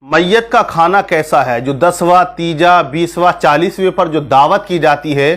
मैयत का खाना कैसा है? जो 10वां, 30वां, 20वां, 40वें पर जो दावत की जाती है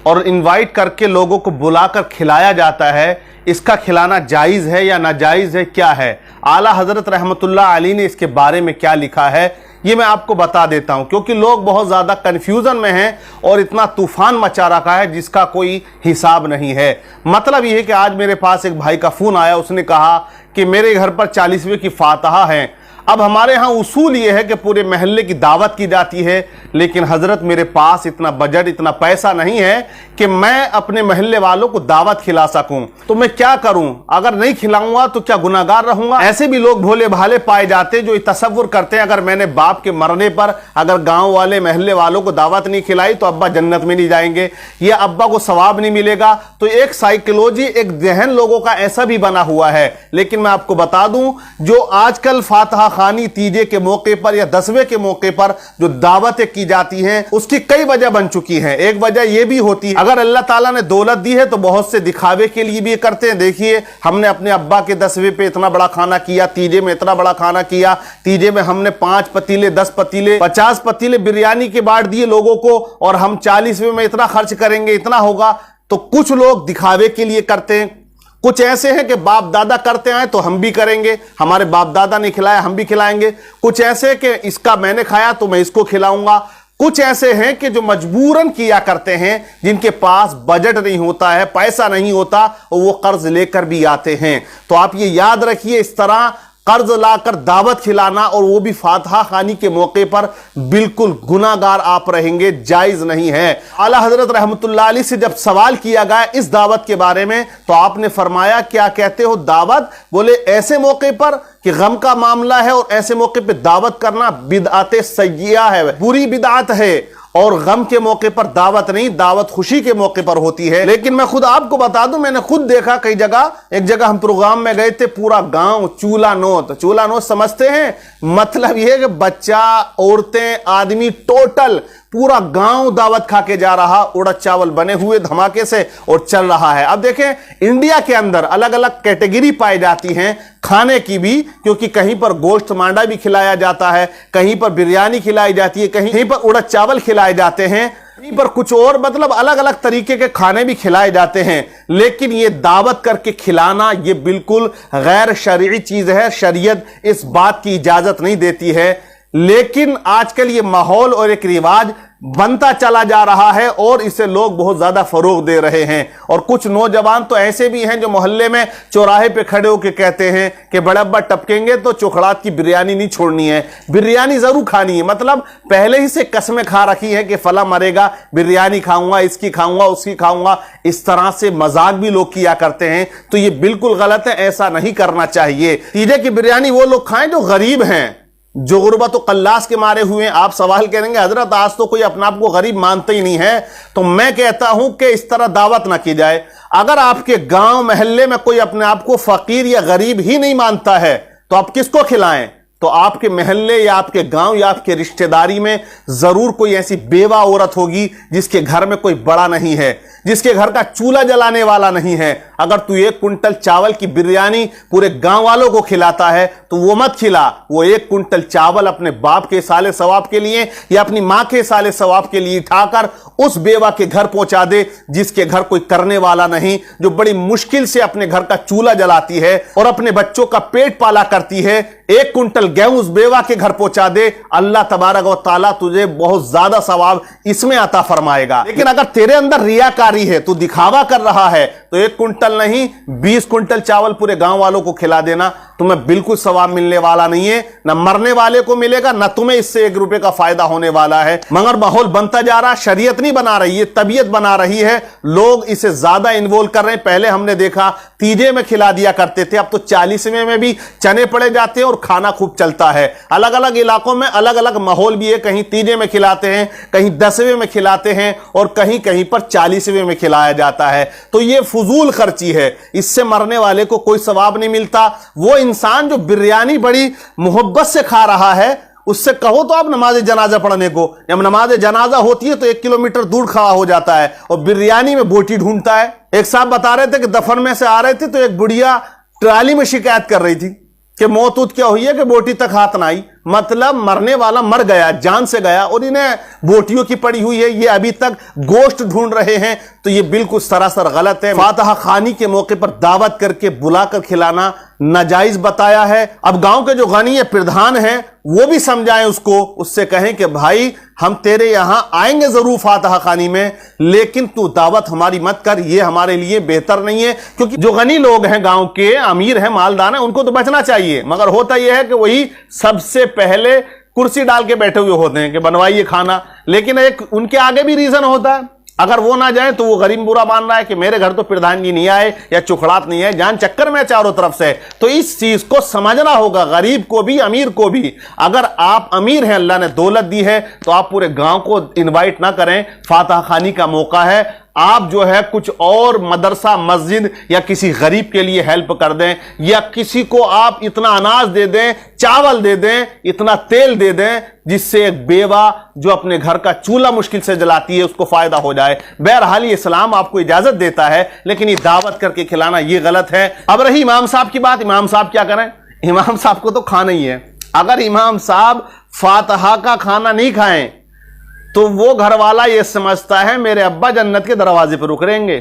और इनवाइट करके लोगों को बुलाकर खिलाया जाता है, इसका खिलाना जायज़ है या नाजायज़ है, क्या है? आला हज़रत रहमतुल्लाह अलैह ने इसके बारे में क्या लिखा है, ये मैं आपको बता देता हूं, क्योंकि लोग बहुत ज़्यादा कन्फ्यूज़न में हैं और इतना तूफ़ान मचा रखा है जिसका कोई हिसाब नहीं है। मतलब ये है कि आज मेरे पास एक भाई का फ़ोन आया, उसने कहा कि मेरे घर पर 40वें की फातहा है। अब हमारे यहाँ उसूल ये है कि पूरे महल्ले की दावत की जाती है, लेकिन हजरत मेरे पास इतना बजट, इतना पैसा नहीं है कि मैं अपने महल्ले वालों को दावत खिला सकूं, तो मैं क्या करूं? अगर नहीं खिलाऊंगा तो क्या गुनाहगार रहूंगा? ऐसे भी लोग भोले भाले पाए जाते जो तसव्वुर करते हैं अगर मैंने बाप के मरने पर अगर गांव वाले महल्ले वालों को दावत नहीं खिलाई तो अब्बा जन्नत में नहीं जाएंगे, या अब्बा को सवाब नहीं मिलेगा। तो एक साइकोलॉजी, एक जहन लोगों का ऐसा भी बना हुआ है। लेकिन मैं आपको बता दूं, जो आजकल फातहा खानी तीजे के मौके पर या 10वें के मौके पर जो दावतें की जाती हैं, उसकी कई वजह बन चुकी हैं। एक वजह यह भी होती है, अगर अल्लाह ताला ने दौलत दी है तो बहुत से दिखावे के लिए भी करते हैं। देखिए, हमने अपने अब्बा के 10वें पे इतना बड़ा खाना किया, तीजे में इतना बड़ा खाना किया, तीजे में हमने 5 पतीले, 10 पतीले, 50 पतीले बिरयानी के बांट दिए लोगों को, और हम 40वें में इतना खर्च करेंगे, इतना होगा। तो कुछ लोग दिखावे के लिए करते हैं, कुछ ऐसे हैं कि बाप दादा करते आए तो हम भी करेंगे, हमारे बाप दादा ने खिलाया हम भी खिलाएंगे। कुछ ऐसे कि इसका मैंने खाया तो मैं इसको खिलाऊंगा। कुछ ऐसे हैं कि जो मजबूरन किया करते हैं, जिनके पास बजट नहीं होता है, पैसा नहीं होता, और वो कर्ज लेकर भी आते हैं। तो आप ये याद रखिए, इस तरह कर्ज लाकर दावत खिलाना और वो भी फातहा खानी के मौके पर, बिल्कुल गुनाहगार आप रहेंगे, जायज नहीं है। आला हजरत रहमतुल्लाह अलैह से जब सवाल किया गया इस दावत के बारे में, तो आपने फरमाया, क्या कहते हो दावत? बोले ऐसे मौके पर कि गम का मामला है और ऐसे मौके पर दावत करना बिदअत सय्यिआ है, बुरी बिदअत है। और गम के मौके पर दावत नहीं, दावत खुशी के मौके पर होती है। लेकिन मैं खुद आपको बता दूं, मैंने खुद देखा कई जगह। एक जगह हम प्रोग्राम में गए थे, पूरा गांव चूल्हा नोत समझते हैं, मतलब यह कि बच्चा, औरतें, आदमी, टोटल पूरा गांव दावत खा के जा रहा, उड़द चावल बने हुए धमाके से, और चल रहा है। अब देखें, इंडिया के अंदर अलग अलग कैटेगरी पाई जाती हैं खाने की भी, क्योंकि कहीं पर गोश्त मांडा भी खिलाया जाता है, कहीं पर बिरयानी खिलाई जाती है, कहीं पर उड़द चावल खिलाए जाते हैं, कहीं पर कुछ और, मतलब अलग अलग तरीके के खाने भी खिलाए जाते हैं। लेकिन ये दावत करके खिलाना, ये बिल्कुल गैर शरई चीज है। शरीयत इस बात की इजाजत नहीं देती है। लेकिन आजकल ये माहौल और एक रिवाज बनता चला जा रहा है और इसे लोग बहुत ज्यादा फरोग दे रहे हैं। और कुछ नौजवान तो ऐसे भी हैं जो मोहल्ले में चौराहे पे खड़े होकर कहते हैं कि बड़े अब्बा टपकेंगे तो चोखड़ात की बिरयानी नहीं छोड़नी है, बिरयानी जरूर खानी है। मतलब पहले ही से कसमें खा रखी है कि फला मरेगा, बिरयानी खाऊंगा, इसकी खाऊंगा, उसकी खाऊंगा। इस तरह से मजाक भी लोग किया करते हैं। तो ये बिल्कुल गलत है, ऐसा नहीं करना चाहिए। तीजे की बिरयानी वो लोग खाएं जो गरीब हैं, जो गुर्बत और कल्लास के मारे हुए हैं। आप सवाल करेंगे, हजरत आज तो कोई अपने आप को गरीब मानते ही नहीं है। तो मैं कहता हूं कि इस तरह दावत ना की जाए। अगर आपके गांव महल्ले में कोई अपने आप को फकीर या गरीब ही नहीं मानता है, तो आप किसको खिलाएं? तो आपके महल्ले या आपके गांव या आपके रिश्तेदारी में जरूर कोई ऐसी बेवा औरत होगी जिसके घर में कोई बड़ा नहीं है, जिसके घर का चूल्हा जलाने वाला नहीं है। अगर तू 1 कुंटल चावल की बिरयानी पूरे गांव वालों को खिलाता है तो वो मत खिला। वो 1 कुंटल चावल अपने बाप के साले सवाब के लिए या अपनी मां के साले सवाब के लिए उठाकर उस बेवा के घर पहुंचा दे, जिसके घर कोई करने वाला नहीं, जो बड़ी मुश्किल से अपने घर का चूल्हा जलाती है और अपने बच्चों का पेट पाला करती है। 1 कुंटल गेहूं उस बेवा के घर पहुंचा दे, अल्लाह तबारक व तआला तुझे बहुत ज्यादा सवाब इसमें अता फरमाएगा। लेकिन अगर तेरे अंदर रियाकारी है, तू दिखावा कर रहा है, तो 1 कुंटल नहीं 20 कुंटल चावल पूरे गांव वालों को खिला देना, तुम्हें बिल्कुल सवाब मिलने वाला नहीं है। न मरने वाले को मिलेगा, न तुम्हें इससे 1 रुपए का फायदा होने वाला है। मगर माहौल बनता जा रहा, शरीयत नहीं बना रही है, तबीयत बना रही है। लोग इसे ज्यादा इन्वॉल्व कर रहे हैं। पहले हमने देखा तीजे में खिला दिया करते थे, अब तो 40वें में भी चने पड़े जाते हैं और खाना खूब चलता है। अलग अलग इलाकों में अलग अलग माहौल भी है, कहीं तीजे में खिलाते हैं, कहीं 10वें में खिलाते हैं, और कहीं कहीं पर 40वें में खिलाया जाता है। तो ये फजूल खर्ची है, इससे मरने वाले को कोई सवाब नहीं मिलता। वो इंसान जो बिरयानी बड़ी मोहब्बत से खा रहा है, उससे कहो तो आप नमाज जनाजा पढ़ने को, जब नमाज जनाजा होती है तो 1 किलोमीटर दूर खड़ा हो जाता है और बिरयानी में बोटी ढूंढता है। एक साहब बता रहे थे कि दफन में से आ रहे थे तो एक बुढ़िया ट्राली में शिकायत कर रही थी कि मौत क्या हुई है कि बोटी तक हाथ ना आई। مطلب مرنے والا مر گیا، جان سے گیا، اور انہیں بوٹیوں کی پڑی ہوئی ہے، یہ ابھی تک گوشت ڈھونڈ رہے ہیں، تو یہ بالکل سراسر غلط ہے۔ فاتحہ خوانی کے موقع پر دعوت کر کے بلا کر کھلانا ناجائز بتایا ہے۔ اب گاؤں کے جو غنی پردھان ہیں وہ بھی سمجھائیں اس کو، اس سے کہیں کہ بھائی ہم تیرے یہاں آئیں گے ضرور فاتحہ خوانی میں، لیکن تو دعوت ہماری مت کر، یہ ہمارے لیے بہتر نہیں ہے۔ کیونکہ جو غنی لوگ ہیں، گاؤں کے امیر ہیں، مالدار ہیں، ان کو تو بچنا چاہیے، مگر ہوتا یہ ہے کہ وہی سب سے پہلے کرسی ڈال کے بیٹھے ہوئے ہوتے ہیں کہ بنوائیے کھانا، لیکن ایک ان کے آگے بھی ریزن ہوتا ہے، اگر وہ نہ جائیں تو وہ غریب برا مان رہا ہے کہ میرے گھر تو پردھان جی نہیں آئے یا چکھڑات نہیں ہے، جان چکر میں چاروں طرف سے۔ تو اس چیز کو سمجھنا ہوگا، غریب کو بھی امیر کو بھی۔ اگر آپ امیر ہیں، اللہ نے دولت دی ہے، تو آپ پورے گاؤں کو انوائٹ نہ کریں، فاتحہ خوانی کا موقع ہے، آپ جو ہے کچھ اور مدرسہ مسجد یا کسی غریب کے لیے ہیلپ کر دیں، یا کسی کو آپ اتنا اناج دے دیں، چاول دے دیں، اتنا تیل دے دیں، جس سے ایک بیوہ جو اپنے گھر کا چولہا مشکل سے جلاتی ہے اس کو فائدہ ہو جائے۔ بہرحال یہ اسلام آپ کو اجازت دیتا ہے، لیکن یہ دعوت کر کے کھلانا یہ غلط ہے۔ اب رہی امام صاحب کی بات، امام صاحب کیا کریں؟ امام صاحب کو تو کھانا ہی ہے۔ اگر امام صاحب فاتحہ کا کھانا نہیں کھائیں تو وہ گھر والا یہ سمجھتا ہے میرے ابا جنت کے دروازے پر رک رہیں گے،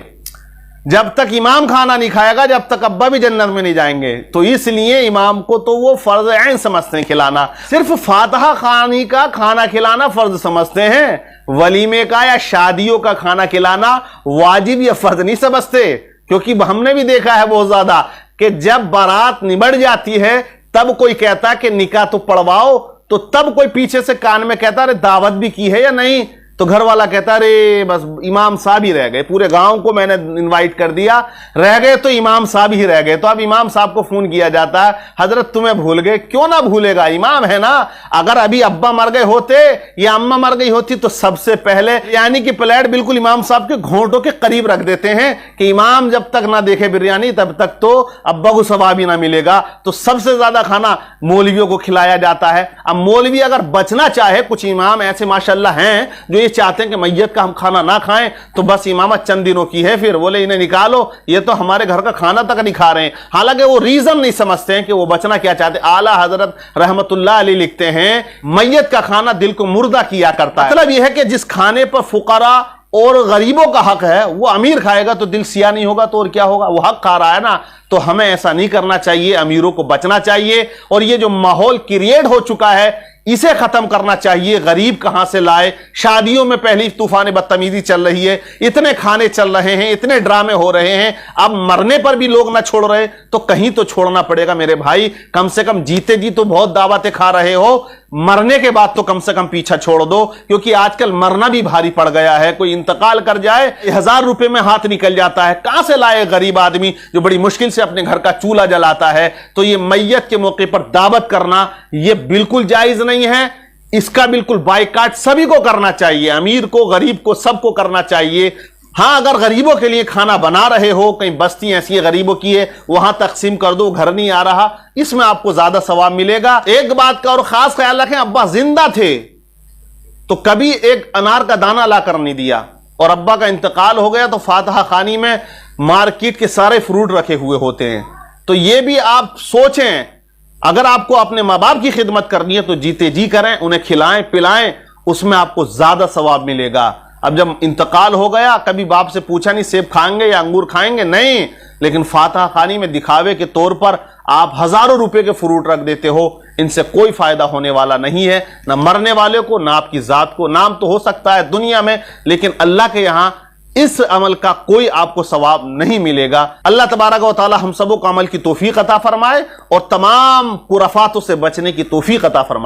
جب تک امام کھانا نہیں کھائے گا جب تک ابا بھی جنت میں نہیں جائیں گے۔ تو اس لیے امام کو تو وہ فرض عین سمجھتے ہیں کھلانا، صرف فاتحہ خوانی کا کھانا کھلانا فرض سمجھتے ہیں، ولیمے کا یا شادیوں کا کھانا کھلانا واجب یا فرض نہیں سمجھتے۔ کیونکہ ہم نے بھی دیکھا ہے بہت زیادہ کہ جب بارات نبڑ جاتی ہے تب کوئی کہتا ہے کہ نکاح تو پڑھواؤ، تو تب کوئی پیچھے سے کان میں کہتا ہے دعوت بھی کی ہے یا نہیں، تو گھر والا کہتا ہے ارے بس امام صاحب ہی رہ گئے، پورے گاؤں کو میں نے انوائٹ کر دیا، رہ گئے تو امام صاحب ہی رہ گئے۔ تو اب امام صاحب کو فون کیا جاتا ہے، حضرت تمہیں بھول گئے، کیوں نہ بھولے گا، امام ہے نا۔ اگر ابھی ابا مر گئے ہوتے یا اماں مر گئی ہوتی تو سب سے پہلے یعنی کہ پلیٹ بالکل امام صاحب کے گھونٹوں کے قریب رکھ دیتے ہیں کہ امام جب تک نہ دیکھے بریانی تب تک تو ابا کو ثواب ہی نہ ملے گا۔ تو سب سے زیادہ کھانا مولویوں کو کھلایا جاتا ہے۔ اب مولوی اگر بچنا چاہے، کچھ امام ایسے ماشاءاللہ ہیں جو یہ چاہتے ہیں کہ میت کا ہم کھانا نہ کھائیں، تو بس امامت چند دنوں کی ہے، پھر بولے انہیں نکالو، یہ تو ہمارے گھر کا کھانا تک نہیں کھا رہے ہیں۔ حالانکہ وہ ریزن نہیں سمجھتے ہیں کہ وہ بچنا کیا چاہتے۔ اعلیٰ حضرت رحمت اللہ علیہ لکھتے ہیں میت کا کھانا دل کو مردہ کیا کرتا ہے۔ مطلب یہ ہے کہ جس کھانے پر فقراء اور غریبوں کا حق ہے وہ امیر کھائے گا تو دل سیاہ نہیں ہوگا تو اور کیا ہوگا، وہ حق کھا رہا ہے نا۔ تو ہمیں ایسا نہیں کرنا چاہیے، امیروں کو بچنا چاہیے، اور یہ جو ماحول کریٹ ہو چکا ہے اسے ختم کرنا چاہیے۔ غریب کہاں سے لائے؟ شادیوں میں پہلی طوفان بدتمیزی چل رہی ہے، اتنے کھانے چل رہے ہیں، اتنے ڈرامے ہو رہے ہیں، اب مرنے پر بھی لوگ نہ چھوڑ رہے تو کہیں تو چھوڑنا پڑے گا میرے بھائی۔ کم سے کم جیتے جی تو بہت دعوتیں کھا رہے ہو، مرنے کے بعد تو کم سے کم پیچھا چھوڑ دو، کیونکہ آج کل مرنا بھی بھاری پڑ گیا ہے۔ کوئی انتقال کر جائے 1000 روپے میں ہاتھ نکل جاتا ہے، کہاں سے لائے غریب آدمی جو بڑی مشکل سے اپنے گھر کا چولہا جلاتا ہے۔ تو یہ میت کے موقع پر دعوت کرنا یہ بالکل جائز نہیں ہے، اس کا بالکل بائیکاٹ سبھی کو کرنا چاہیے، امیر کو غریب کو سب کو کرنا چاہیے۔ ہاں اگر غریبوں کے لیے کھانا بنا رہے ہو، کہیں بستی ایسی ہے غریبوں کی ہے وہاں تقسیم کر دو، گھر نہیں آ رہا، اس میں آپ کو زیادہ ثواب ملے گا۔ ایک بات کا اور خاص خیال رکھیں، ابا زندہ تھے تو کبھی ایک انار کا دانہ لا کر نہیں دیا، اور ابا کا انتقال ہو گیا تو فاتحہ خوانی میں مارکیٹ کے سارے فروٹ رکھے ہوئے ہوتے ہیں۔ تو یہ بھی آپ سوچیں، اگر آپ کو اپنے ماں باپ کی خدمت کرنی ہے تو جیتے جی کریں، انہیں کھلائیں پلائیں، اس میں آپ کو زیادہ ثواب ملے گا۔ اب جب انتقال ہو گیا کبھی باپ سے پوچھا نہیں سیب کھائیں گے یا انگور کھائیں گے، نہیں، لیکن فاتحہ خوانی میں دکھاوے کے طور پر آپ ہزاروں روپے کے فروٹ رکھ دیتے ہو، ان سے کوئی فائدہ ہونے والا نہیں ہے، نہ مرنے والے کو نہ آپ کی ذات کو۔ نام تو ہو سکتا ہے دنیا میں، لیکن اللہ کے یہاں اس عمل کا کوئی آپ کو ثواب نہیں ملے گا۔ اللہ تبارک و تعالی ہم سبوں کو عمل کی توفیق عطا فرمائے اور تمام خرافاتوں سے بچنے کی توفیق عطا فرمائے۔